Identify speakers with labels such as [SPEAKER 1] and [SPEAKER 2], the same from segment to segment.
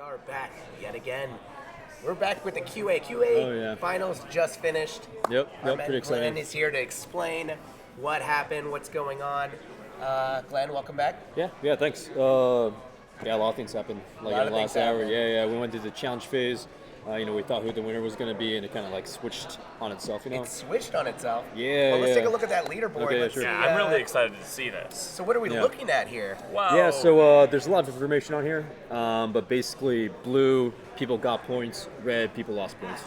[SPEAKER 1] are back yet again. We're back with the QA.
[SPEAKER 2] Oh, yeah.
[SPEAKER 1] Finals just finished.
[SPEAKER 2] Yep,
[SPEAKER 1] Our man
[SPEAKER 2] pretty exciting.
[SPEAKER 1] Glenn is here to explain what happened, what's going on. Glenn, welcome back.
[SPEAKER 2] Yeah, thanks. A lot of things happened in the last hour.
[SPEAKER 1] happened.
[SPEAKER 2] Yeah, we went to the challenge phase. We thought who the winner was going to be, and it kind of switched on itself,
[SPEAKER 1] It switched on itself.
[SPEAKER 2] Yeah,
[SPEAKER 1] Well, let's
[SPEAKER 2] yeah.
[SPEAKER 1] take a look at that leaderboard.
[SPEAKER 2] Okay,
[SPEAKER 1] Let's
[SPEAKER 2] sure.
[SPEAKER 1] see,
[SPEAKER 3] Yeah, I'm really excited to see this.
[SPEAKER 1] So what are we
[SPEAKER 2] Yeah.
[SPEAKER 1] looking at here?
[SPEAKER 3] Wow.
[SPEAKER 2] Yeah, so there's a lot of information on here, but basically blue, people got points, red, people lost points.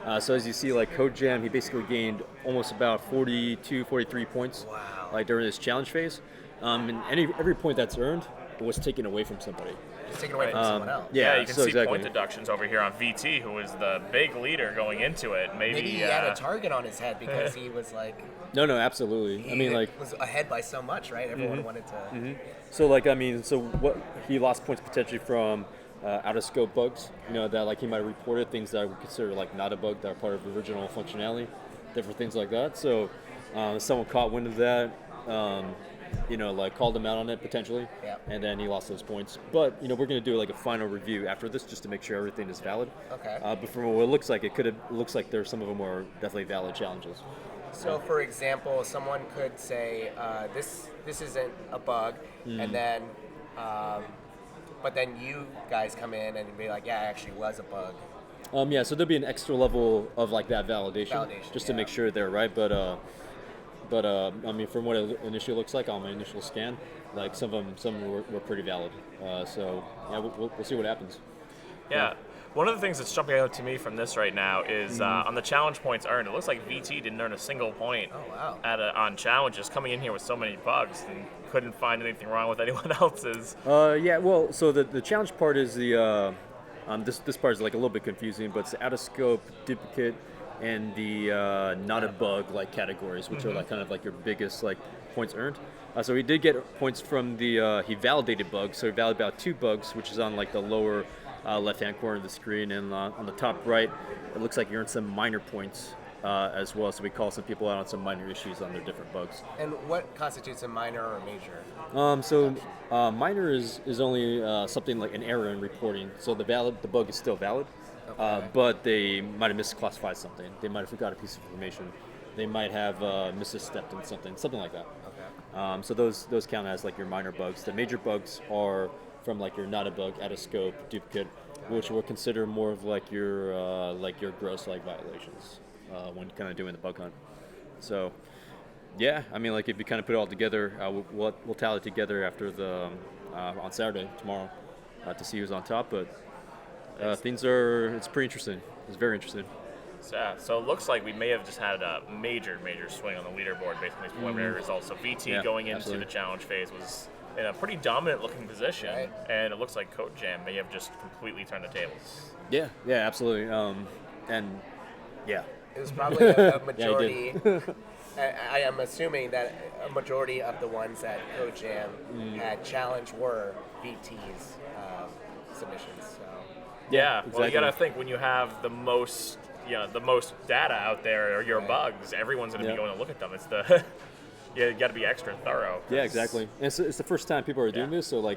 [SPEAKER 1] Okay.
[SPEAKER 2] So as you see, Code Jam, he basically gained almost about 42, 43 points
[SPEAKER 1] Wow.
[SPEAKER 2] during this challenge phase. And every point that's earned was taken away from somebody.
[SPEAKER 1] It's taken away from someone else.
[SPEAKER 3] Yeah, you can
[SPEAKER 2] so
[SPEAKER 3] see
[SPEAKER 2] exactly.
[SPEAKER 3] point deductions over here on VT, who was the big leader going into it. Maybe
[SPEAKER 1] Maybe he had a target on his head because he was like,
[SPEAKER 2] No, absolutely.
[SPEAKER 1] he was ahead by so much, right? Everyone wanted to.
[SPEAKER 2] So what he lost points potentially from out of scope bugs, that he might have reported things that I would consider not a bug that are part of the original functionality, different things like that. So someone caught wind of that, called him out on it potentially,
[SPEAKER 1] Yep.
[SPEAKER 2] and then he lost those points. But we're going to do a final review after this just to make sure everything is valid.
[SPEAKER 1] Okay.
[SPEAKER 2] But from what it looks like, looks like there's some of them are definitely valid challenges.
[SPEAKER 1] So, for example, someone could say this isn't a bug, and then, but then you guys come in and be like, yeah, it actually was a bug.
[SPEAKER 2] So there'll be an extra level of that validation just to
[SPEAKER 1] yeah.
[SPEAKER 2] make sure they're right. But from what it initially looks like on my initial scan, some of them were pretty valid. We'll see what happens.
[SPEAKER 3] Yeah. One of the things that's jumping out to me from this right now is on the challenge points earned, it looks like VT didn't earn a single point
[SPEAKER 1] Oh, wow.
[SPEAKER 3] on challenges, coming in here with so many bugs and couldn't find anything wrong with anyone else's.
[SPEAKER 2] So the challenge part is this part is a little bit confusing, but it's the out of scope, duplicate, and the not a bug categories, which are kind of your biggest points earned. So he did get points from the he validated bugs. So he validated about 2 bugs, which is on the lower left-hand corner of the screen, and on the top right, it looks like you earned some minor points as well. So we call some people out on some minor issues on their different bugs.
[SPEAKER 1] And what constitutes a minor or a major?
[SPEAKER 2] Minor is only something like an error in reporting. So the bug is still valid, but they might have misclassified something. They might have forgot a piece of information. They might have misstepped in something like that.
[SPEAKER 1] Okay.
[SPEAKER 2] So those count as your minor bugs. The major bugs are from your not a bug, out of scope, duplicate, which we'll consider more of your gross violations when kind of doing the bug hunt. So yeah, if you kind of put it all together, we'll tally it together after the on Saturday tomorrow to see who's on top. But it's pretty interesting. It's very interesting.
[SPEAKER 3] So it looks like we may have just had a major swing on the leaderboard based on these preliminary results. So VT going into
[SPEAKER 2] absolutely.
[SPEAKER 3] the challenge phase was in a pretty dominant looking position,
[SPEAKER 1] Right.
[SPEAKER 3] and it looks like Code Jam may have just completely turned the tables.
[SPEAKER 2] Yeah, absolutely.
[SPEAKER 1] It was probably a majority.
[SPEAKER 2] Yeah,
[SPEAKER 1] I am assuming that a majority of the ones that Code Jam had challenged were VT's submissions. So.
[SPEAKER 3] Yeah, well,
[SPEAKER 2] exactly.
[SPEAKER 3] you gotta think when you have the most data out there or your bugs, everyone's gonna be going to look at them. It's the you got to be extra thorough.
[SPEAKER 2] Yeah, exactly. And it's the first time people are doing
[SPEAKER 3] Yeah.
[SPEAKER 2] this, so I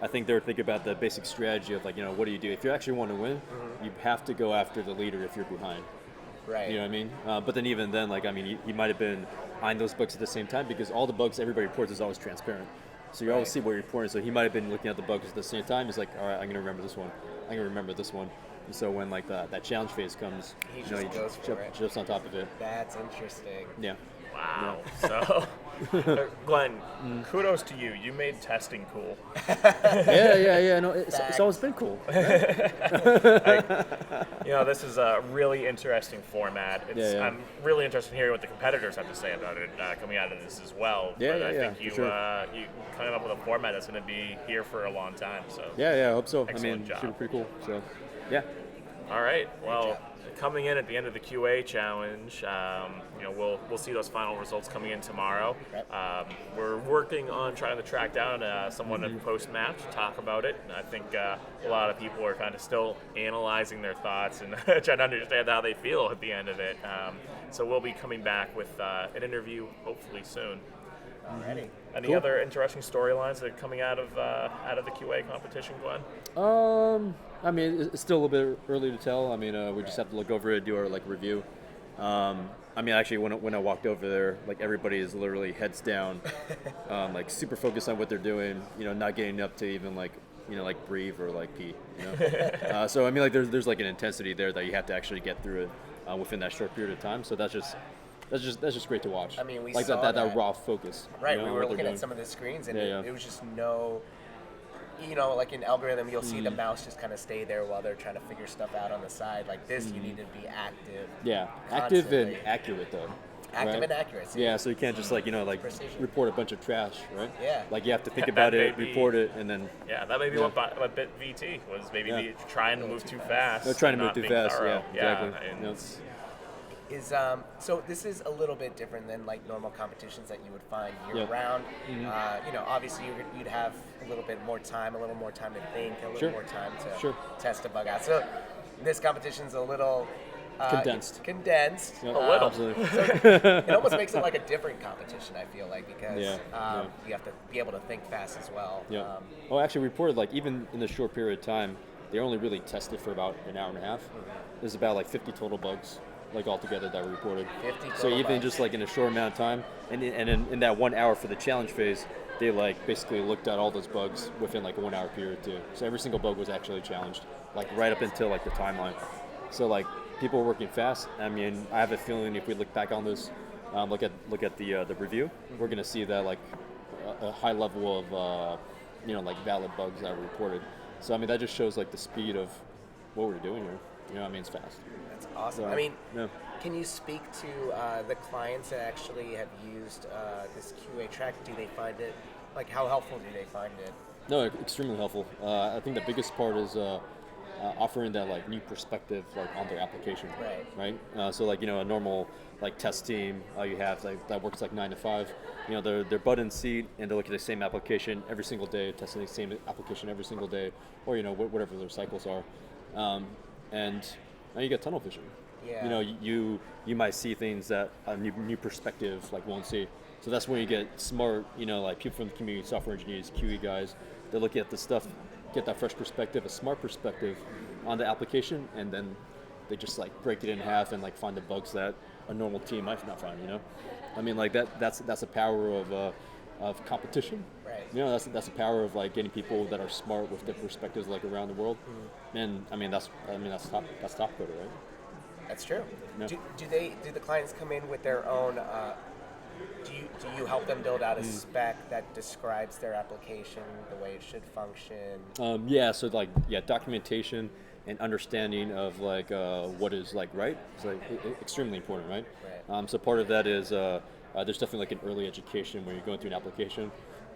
[SPEAKER 2] think they're thinking about the basic strategy of what do you do if you actually want to win? You have to go after the leader if you're behind.
[SPEAKER 1] Right.
[SPEAKER 2] You know what I mean? But then even then, he might have been eyeing those bugs at the same time because all the bugs everybody reports is always transparent. So you always see what you're reporting. So he might have been looking at the bugs at the same time. He's like, all right, I'm going to remember this one. I'm going to remember this one. And so when that challenge phase comes,
[SPEAKER 1] He
[SPEAKER 2] he
[SPEAKER 1] just goes for it.
[SPEAKER 2] jumps on top of it.
[SPEAKER 1] That's interesting.
[SPEAKER 2] Yeah.
[SPEAKER 3] Wow. So, Glenn, kudos to you. You made testing cool.
[SPEAKER 2] Yeah. No, it's always been cool.
[SPEAKER 3] This is a really interesting format.
[SPEAKER 2] Yeah.
[SPEAKER 3] I'm really interested in hearing what the competitors have to say about it think out of this as well. But I think you you coming up with a format that's going to be here for a long time. So
[SPEAKER 2] Yeah, I hope so.
[SPEAKER 3] Excellent job.
[SPEAKER 2] Should be pretty cool. So, yeah.
[SPEAKER 3] all right. Well, coming in at the end of the QA challenge, we'll see those final results coming in tomorrow. We're working on trying to track down someone post match to talk about it. And I think a lot of people are kind of still analyzing their thoughts and trying to understand how they feel at the end of it. So we'll be coming back with an interview hopefully soon.
[SPEAKER 1] Alrighty.
[SPEAKER 3] Any
[SPEAKER 2] Cool.
[SPEAKER 3] other interesting storylines that are coming out of the QA competition, Glenn?
[SPEAKER 2] I mean, it's still a little bit early to tell. I mean, we just have to look over it, do our like review. I mean, actually, when I walked over there, like everybody is literally heads down, like super focused on what they're doing. You know, not getting up to even like like breathe or like pee. You know, so I mean, like there's like an intensity there that you have to actually get through it within that short period of time. So that's just great to watch.
[SPEAKER 1] I mean, we
[SPEAKER 2] like
[SPEAKER 1] saw
[SPEAKER 2] that raw focus.
[SPEAKER 1] Right,
[SPEAKER 2] you know,
[SPEAKER 1] we
[SPEAKER 2] on
[SPEAKER 1] were
[SPEAKER 2] what they're
[SPEAKER 1] looking at
[SPEAKER 2] doing.
[SPEAKER 1] some of the screens, and
[SPEAKER 2] Yeah,
[SPEAKER 1] it was just no, like in algorithm, you'll see the mouse just kind of stay there while they're trying to figure stuff out on the side. Like this, you need to be active.
[SPEAKER 2] Yeah, active and
[SPEAKER 1] Constantly.
[SPEAKER 2] accurate though.
[SPEAKER 1] Active
[SPEAKER 2] right?
[SPEAKER 1] and accurate. See?
[SPEAKER 2] Yeah, so you can't just like
[SPEAKER 1] Precision.
[SPEAKER 2] report a bunch of trash, right?
[SPEAKER 1] Yeah.
[SPEAKER 2] Like you have to think
[SPEAKER 3] That
[SPEAKER 2] about
[SPEAKER 3] may
[SPEAKER 2] it,
[SPEAKER 3] be-
[SPEAKER 2] report it, and then
[SPEAKER 3] Yeah, that may be
[SPEAKER 2] Yeah.
[SPEAKER 3] what bit VT was. Maybe
[SPEAKER 2] Yeah.
[SPEAKER 3] trying to move too fast.
[SPEAKER 2] they're trying to
[SPEAKER 3] and
[SPEAKER 2] move
[SPEAKER 3] not
[SPEAKER 2] too
[SPEAKER 3] being
[SPEAKER 2] fast.
[SPEAKER 3] thorough.
[SPEAKER 2] Yeah, exactly.
[SPEAKER 3] and
[SPEAKER 2] Yeah.
[SPEAKER 1] Is so this is a little bit different than like normal competitions that you would find year
[SPEAKER 2] Yeah.
[SPEAKER 1] round. Obviously you'd have a little bit more time, to think, a little
[SPEAKER 2] Sure.
[SPEAKER 1] more time to
[SPEAKER 2] Sure.
[SPEAKER 1] test a bug out. So this competition's a little
[SPEAKER 2] Condensed.
[SPEAKER 1] Condensed.
[SPEAKER 2] Yeah,
[SPEAKER 3] A little.
[SPEAKER 2] absolutely.
[SPEAKER 1] It almost makes it like a different competition. I feel like because
[SPEAKER 2] Yeah.
[SPEAKER 1] you have to be able to think fast as well.
[SPEAKER 2] Yeah. Oh, actually, reported like even in the short period of time, they only really tested for about an hour and a half. There's about like 50 total bugs, like altogether that were reported.
[SPEAKER 1] 50
[SPEAKER 2] So
[SPEAKER 1] total
[SPEAKER 2] even
[SPEAKER 1] bugs.
[SPEAKER 2] just like in a short amount of time, and in that 1 hour for the challenge phase, they like basically looked at all those bugs within like a 1 hour period too. So every single bug was actually challenged, like right up until like the timeline. So like people were working fast. I mean, I have a feeling if we look back on this, look at the review, we're gonna see that like a high level of like valid bugs that were reported. So I mean that just shows like the speed of what we're doing here. You know, I mean it's fast.
[SPEAKER 1] That's awesome.
[SPEAKER 2] So,
[SPEAKER 1] I mean,
[SPEAKER 2] yeah.
[SPEAKER 1] can you speak to the clients that actually have used this QA track? Do they find it, like how helpful do they find it?
[SPEAKER 2] No, extremely helpful. I think the biggest part is offering that like new perspective like on their application. Right. So like a normal like test team you have like that works like 9 to 5. They're butt in seat and they look at the same application every single day, testing the same application every single day, or whatever their cycles are, and now you get tunnel vision.
[SPEAKER 1] Yeah.
[SPEAKER 2] You might see things that a new perspective like won't see. So that's when you get smart, like people from the community, software engineers, QE guys, they look at the stuff, get that fresh perspective, a smart perspective on the application, and then they just like break it in half and like find the bugs that a normal team might not find. I mean like that's the power of competition.
[SPEAKER 1] Right.
[SPEAKER 2] That's the power of like getting people that are smart with different perspectives like around the world. And I mean that's top coder, right?
[SPEAKER 1] That's true.
[SPEAKER 2] Yeah.
[SPEAKER 1] Do the clients come in with their own? Do you help them build out a spec that describes their application the way it should function?
[SPEAKER 2] So like documentation and understanding of like what is like right. It's like extremely important, right?
[SPEAKER 1] Right.
[SPEAKER 2] So part of that is there's definitely like an early education when you're going through an application.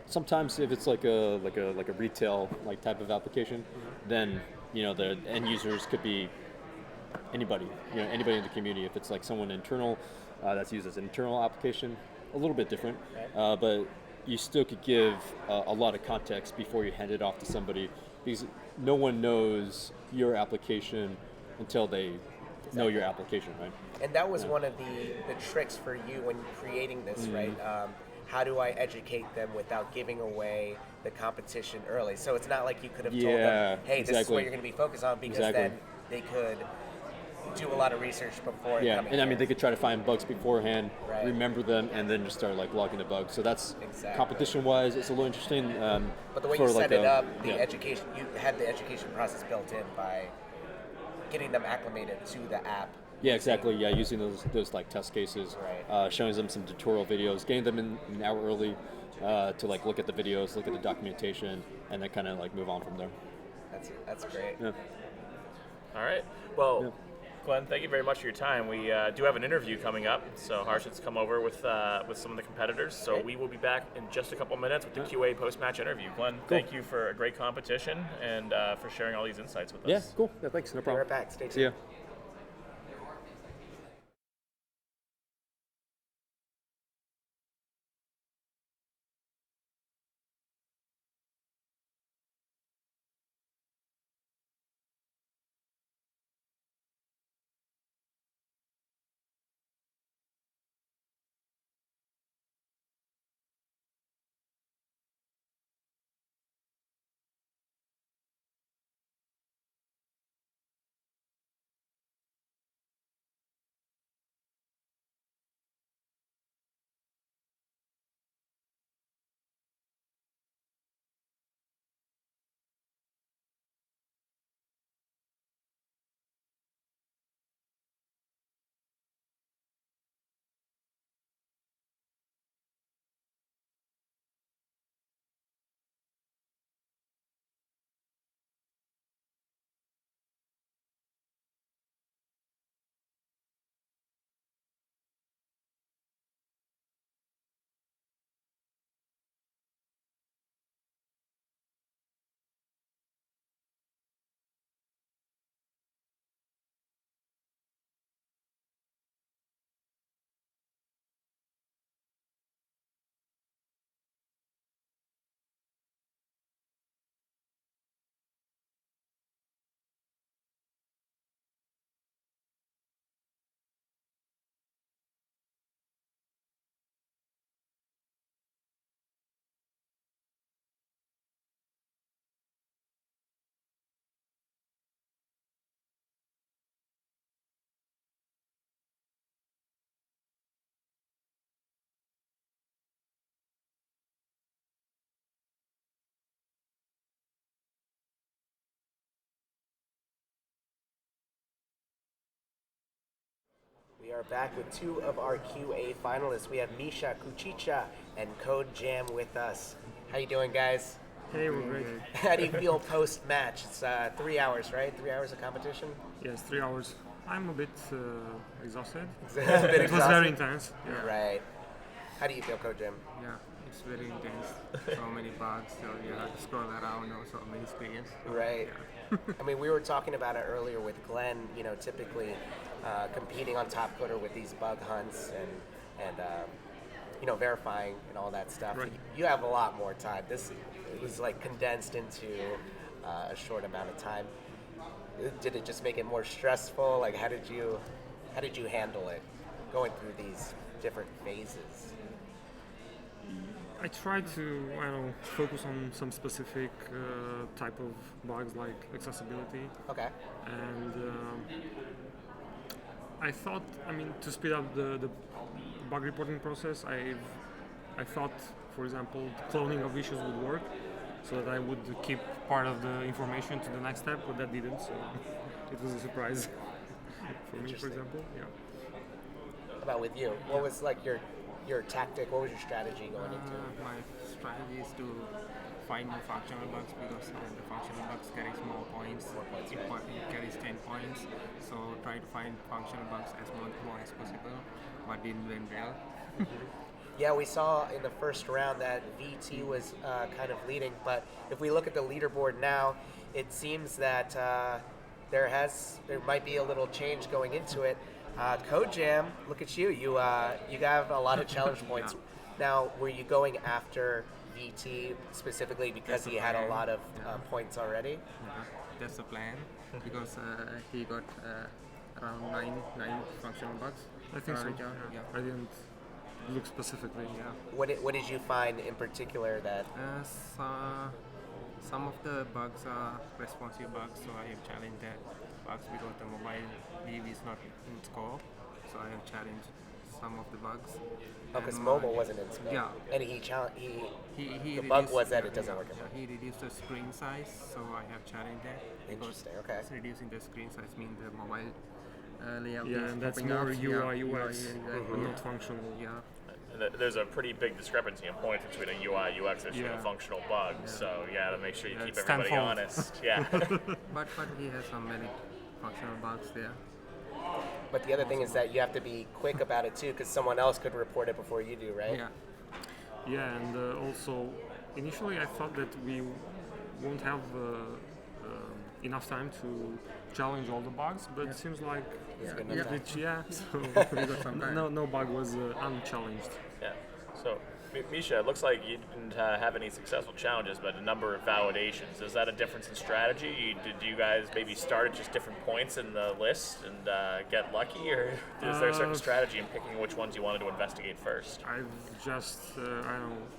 [SPEAKER 2] Sometimes if it's like a retail like type of application, then the end users could be anybody in the community. If it's like someone internal that's used as an internal application, a little bit different, but you still could give a lot of context before you hand it off to somebody, because no one knows your application until they know your application, right?
[SPEAKER 1] And that was one of the tricks for you when creating this, right? How do I educate them without giving away the competition early? So it's not like you could have told them, hey, this is what you're going to be focused on, because then they could do a lot interesting before
[SPEAKER 2] Yeah,
[SPEAKER 1] coming
[SPEAKER 2] and I
[SPEAKER 1] here.
[SPEAKER 2] mean they could try to find bugs beforehand,
[SPEAKER 1] Right.
[SPEAKER 2] remember them, and then just start like logging the bugs. So that's
[SPEAKER 1] Exactly.
[SPEAKER 2] competition-wise, it's a little interesting.
[SPEAKER 1] But the way
[SPEAKER 2] for,
[SPEAKER 1] you
[SPEAKER 2] like,
[SPEAKER 1] set it up, the
[SPEAKER 2] yeah.
[SPEAKER 1] education, you had the education process built in by getting them acclimated to the app.
[SPEAKER 2] Yeah, exactly. Yeah, using those like test cases,
[SPEAKER 1] Right.
[SPEAKER 2] showing them some tutorial videos, getting them in an hour early to like look at the videos, look at the documentation, and then kind of like move on from there.
[SPEAKER 1] That's great.
[SPEAKER 2] Yeah.
[SPEAKER 3] All right. Well,
[SPEAKER 2] Yeah.
[SPEAKER 3] Glenn, thank you very much for your time. We do have an interview coming up, so Harshit's come over with some of the competitors. So
[SPEAKER 1] Great.
[SPEAKER 3] we will be back in just a couple minutes with the QA post-match interview. Glenn, thank you for a great competition and for sharing all these insights with us.
[SPEAKER 2] Yeah, cool. Yeah, thanks. No
[SPEAKER 1] Be
[SPEAKER 2] problem.
[SPEAKER 1] right back. Stay tuned.
[SPEAKER 2] See ya.
[SPEAKER 1] are back with two of our QA finalists. We have Misha Kuchicha and Code Jam with us. How you doing, guys?
[SPEAKER 4] Hey, we're great.
[SPEAKER 1] How do you feel post-match? It's 3 hours, right? 3 hours of competition?
[SPEAKER 4] Yes, 3 hours. I'm a bit exhausted.
[SPEAKER 1] It
[SPEAKER 4] was very intense. Yeah.
[SPEAKER 1] Right. How do you feel, Code Jam?
[SPEAKER 5] Yeah, it's very intense. So many bugs, so you have to scroll around, so many screens.
[SPEAKER 1] Right. I mean, we were talking about it earlier with Glenn, typically competing on Top Coder with these bug hunts and verifying and all that stuff.
[SPEAKER 4] Right.
[SPEAKER 1] You have a lot more time. It was like condensed into a short amount of time. Did it just make it more stressful? Like, how did you handle it going through these different phases?
[SPEAKER 4] I try to, focus on some specific type of bugs like accessibility.
[SPEAKER 1] Okay.
[SPEAKER 4] And I thought, to speed up the bug reporting process, I thought, for example, cloning of issues would work, so that I would keep part of the information to the next step, but that didn't, so it was a surprise for me, for example. Yeah.
[SPEAKER 1] How about with you? What was like your tactic? What was your strategy going into it?
[SPEAKER 5] My strategy is to find more functional bugs because the functional bugs carries more points. It carries 10 points, so try to find functional bugs as more as possible, but didn't went well.
[SPEAKER 1] Yeah, we saw in the first round that VT was kind of leading, but if we look at the leaderboard now, it seems that there might be a little change going into it. Code Jam, look at you. You have a lot of challenge points. Now, were you going after VT specifically because he had a lot of points already?
[SPEAKER 5] That's the plan because he got around nine functional bugs.
[SPEAKER 4] I think so.
[SPEAKER 5] Yeah.
[SPEAKER 4] I didn't look specifically.
[SPEAKER 5] Yeah.
[SPEAKER 1] What did you find in particular that?
[SPEAKER 5] Some of the bugs are responsive bugs, so I have challenged that bugs because the mobile leave is not in score. So I have challenged some of the bugs.
[SPEAKER 1] Oh, because mobile wasn't in scope.
[SPEAKER 5] Yeah.
[SPEAKER 1] And the bug
[SPEAKER 5] reduced-
[SPEAKER 1] was that it doesn't work.
[SPEAKER 5] He reduced the screen size, so I have challenged that.
[SPEAKER 1] Interesting. Okay.
[SPEAKER 5] Reducing the screen size means the mobile layout
[SPEAKER 4] Yeah,
[SPEAKER 5] is
[SPEAKER 4] and that's
[SPEAKER 5] popping
[SPEAKER 4] more
[SPEAKER 5] up.
[SPEAKER 4] UI,
[SPEAKER 5] Yeah,
[SPEAKER 4] UX,
[SPEAKER 5] exactly.
[SPEAKER 4] not functional.
[SPEAKER 5] Yeah.
[SPEAKER 3] And there's a pretty big discrepancy in points between a UI UX issue and a
[SPEAKER 4] Yeah.
[SPEAKER 3] functional bug. So you got to make sure you keep
[SPEAKER 4] it's
[SPEAKER 3] everybody
[SPEAKER 4] tenfold.
[SPEAKER 3] honest. Yeah.
[SPEAKER 5] But he has some many functional bugs there.
[SPEAKER 1] But the other thing is that you have to be quick about it too, because someone else could report it before you do, right?
[SPEAKER 5] Yeah.
[SPEAKER 4] Yeah, and also, initially I thought that we won't have enough time to challenge all the bugs, but it seems like
[SPEAKER 1] It's good
[SPEAKER 5] Yeah.
[SPEAKER 1] enough.
[SPEAKER 4] so
[SPEAKER 5] We got some time.
[SPEAKER 4] no bug was unchallenged.
[SPEAKER 3] Yeah. So, Misha, it looks like you didn't have any successful challenges, but a number of validations. Is that a difference in strategy? Did you guys maybe start at just different points in the list and get lucky, or is there a certain strategy in picking which ones you wanted to investigate first?
[SPEAKER 4] I've just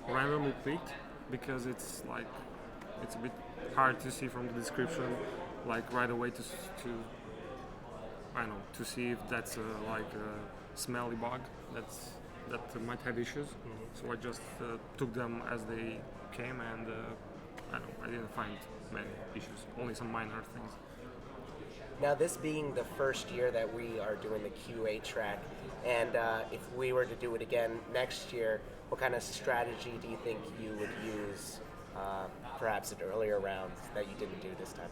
[SPEAKER 4] randomly picked because it's a bit hard to see from the description, like right away to see if that's a smelly bug that might have issues. So I just took them as they came, and I didn't find many issues, only some minor things.
[SPEAKER 1] Now, this being the first year that we are doing the QA track, and if we were to do it again next year, what kind of strategy do you think you would use, perhaps in earlier rounds that you didn't do this time?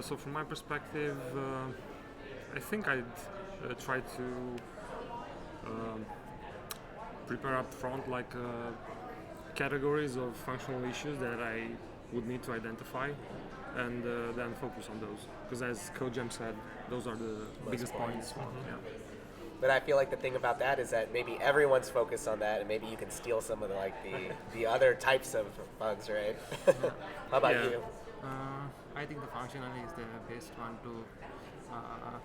[SPEAKER 4] So from my perspective, I think I'd try to prepare up front categories of functional issues that I would need to identify, and then focus on those. Because as CodeJam said, those are the biggest points. Yeah.
[SPEAKER 1] But I feel like the thing about that is that maybe everyone's focused on that, and maybe you can steal some of the other types of bugs, right? How about you?
[SPEAKER 5] I think the functional is the best one to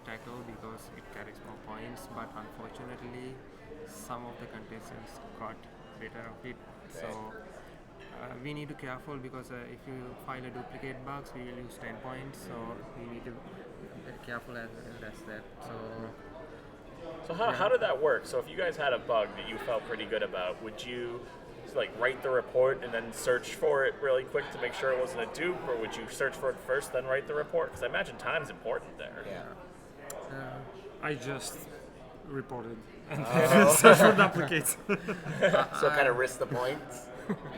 [SPEAKER 5] tackle because it carries more points, but unfortunately some of the contestants got better of it. So we need to be careful because if you find a duplicate bugs, we will lose 10 points. So we need to be careful as that.
[SPEAKER 3] So how did that work? So if you guys had a bug that you felt pretty good about, would you write the report and then search for it really quick to make sure it wasn't a dupe, or would you search for it first then write the report? Because I imagine time's important there.
[SPEAKER 1] Yeah.
[SPEAKER 4] I just reported and search for duplicates.
[SPEAKER 1] So kind of risk the points.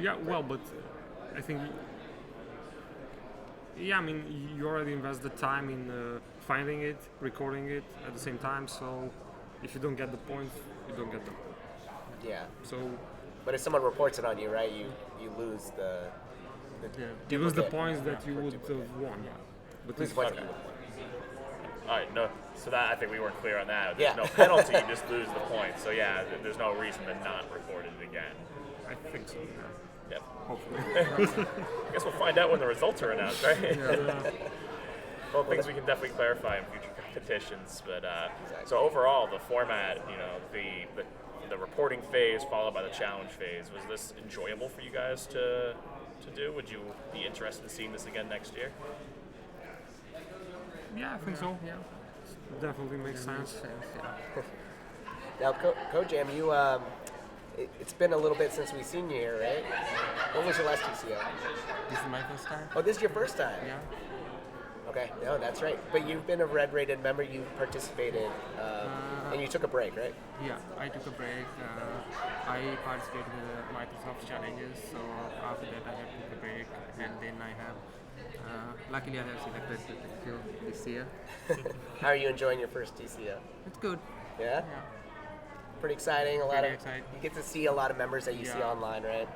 [SPEAKER 4] Yeah, well, but I think, yeah, I mean, you already invest the time in finding it, recording it at the same time. So if you don't get the points, you don't get them.
[SPEAKER 1] Yeah.
[SPEAKER 4] So
[SPEAKER 1] But if someone reports it on you, right, you lose the
[SPEAKER 4] you lose the
[SPEAKER 1] duplicate.
[SPEAKER 4] points that you would have won. But
[SPEAKER 1] Lose
[SPEAKER 4] if,
[SPEAKER 1] points.
[SPEAKER 3] All right, no. So that I think we weren't clear on that.
[SPEAKER 1] Yeah.
[SPEAKER 3] There's no penalty; you just lose the points. So yeah, there's no reason to not report it again.
[SPEAKER 4] I think so. Yeah.
[SPEAKER 3] Yep.
[SPEAKER 4] Hopefully.
[SPEAKER 3] I guess we'll find out when the results are announced, right?
[SPEAKER 4] Yeah.
[SPEAKER 3] Well, things we can definitely clarify in future competitions. But so overall, the format, the reporting phase followed by the challenge phase, was this enjoyable for you guys to do? Would you be interested in seeing this again next year?
[SPEAKER 4] Yeah, I think so. Yeah. Definitely makes sense.
[SPEAKER 1] Now, Kojam, you it's been a little bit since we've seen you here, right? When was your last TCO?
[SPEAKER 5] This is my first time.
[SPEAKER 1] Oh, this is your first time.
[SPEAKER 5] Yeah.
[SPEAKER 1] Okay, no, that's right. But you've been a red rated member. You participated, and you took a break, right?
[SPEAKER 5] Yeah, I took a break. I participated in the Microsoft challenges, so after that I have took a break, and then I have, luckily I have selected to TCO this year.
[SPEAKER 1] How are you enjoying your first TCO?
[SPEAKER 5] It's good.
[SPEAKER 1] Yeah?
[SPEAKER 5] Yeah.
[SPEAKER 1] Pretty exciting. A lot
[SPEAKER 5] Pretty
[SPEAKER 1] of
[SPEAKER 5] exciting.
[SPEAKER 1] you get to see a lot of members that you see
[SPEAKER 4] Yeah.
[SPEAKER 1] online, right?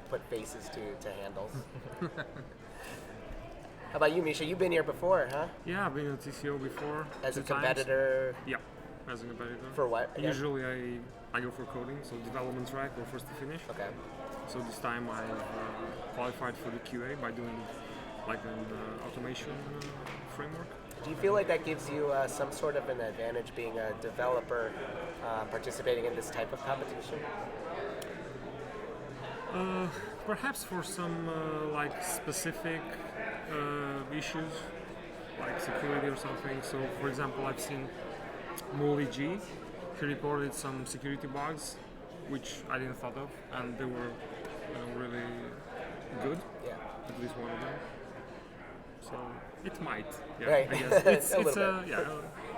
[SPEAKER 1] Put faces to handles. How about you, Misha? You've been here before, huh?
[SPEAKER 4] Yeah, I've been in TCO before.
[SPEAKER 1] As a
[SPEAKER 4] 2 times.
[SPEAKER 1] competitor,
[SPEAKER 4] Yeah, as a competitor.
[SPEAKER 1] for what? again?
[SPEAKER 4] Usually I go for coding, so development track or first to finish.
[SPEAKER 1] Okay.
[SPEAKER 4] So this time I qualified for the QA by doing like an automation framework.
[SPEAKER 1] Do you feel like that gives you some sort of an advantage being a developer participating in this type of competition?
[SPEAKER 4] Perhaps for some like specific issues, like security or something. So, for example, I've seen Molly G. He reported some security bugs, which I didn't thought of, and they were really good.
[SPEAKER 1] Yeah.
[SPEAKER 4] At least one of them. So it might. Yeah,
[SPEAKER 1] Right.
[SPEAKER 4] I guess it's,
[SPEAKER 1] A
[SPEAKER 4] it's
[SPEAKER 1] little bit.
[SPEAKER 4] yeah.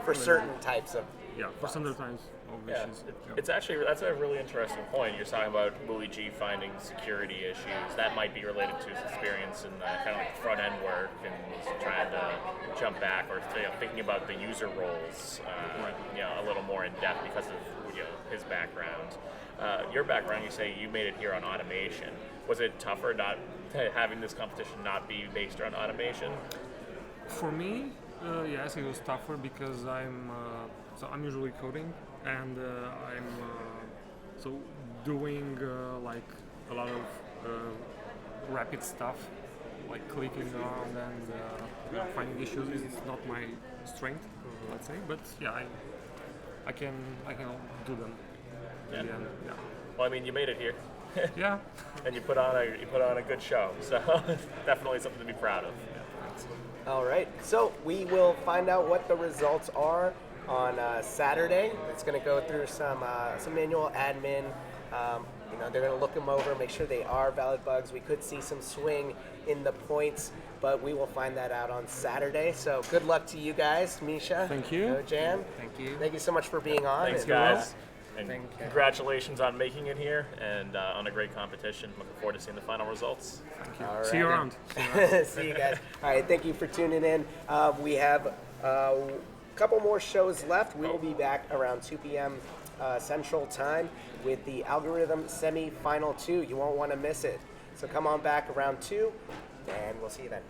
[SPEAKER 1] For certain types of
[SPEAKER 4] Yeah, for some times of
[SPEAKER 3] Yeah,
[SPEAKER 4] issues.
[SPEAKER 3] it's actually that's a really interesting point. You're talking about Bully G finding security issues that might be related to his experience in the kind of like front end work and trying to jump back or thinking about the user roles, a little more in depth because of his background. Your background, you say you made it here on automation. Was it tougher not having this competition not be based around automation?
[SPEAKER 4] For me, yes, it was tougher because I'm usually coding and I'm so doing like a lot of rapid stuff, like clicking around and finding issues is not my strength, let's say. But yeah, I can do them. In the end, yeah.
[SPEAKER 3] Well, I mean, you made it here,
[SPEAKER 4] Yeah.
[SPEAKER 3] and you put on a good show. So definitely something to be proud of.
[SPEAKER 1] All right, so we will find out what the results are on Saturday. It's going to go through some manual admin. They're going to look them over, make sure they are valid bugs. We could see some swing in the points, but we will find that out on Saturday. So good luck to you guys, Misha.
[SPEAKER 4] Thank you.
[SPEAKER 1] Jan.
[SPEAKER 5] Thank you.
[SPEAKER 1] Thank you so much for being on.
[SPEAKER 3] Thanks,
[SPEAKER 1] And-
[SPEAKER 3] guys. And
[SPEAKER 5] Thank you.
[SPEAKER 3] congratulations on making it here and on a great competition. Looking forward to seeing the final results.
[SPEAKER 1] All
[SPEAKER 4] See you
[SPEAKER 1] right.
[SPEAKER 4] around.
[SPEAKER 1] See you guys. All right, thank you for tuning in. We have a couple more shows left. We will be back around 2 p.m. Central Time with the Algorithm Semi-Final 2. You won't want to miss it. So come on back around 2, and we'll see you then.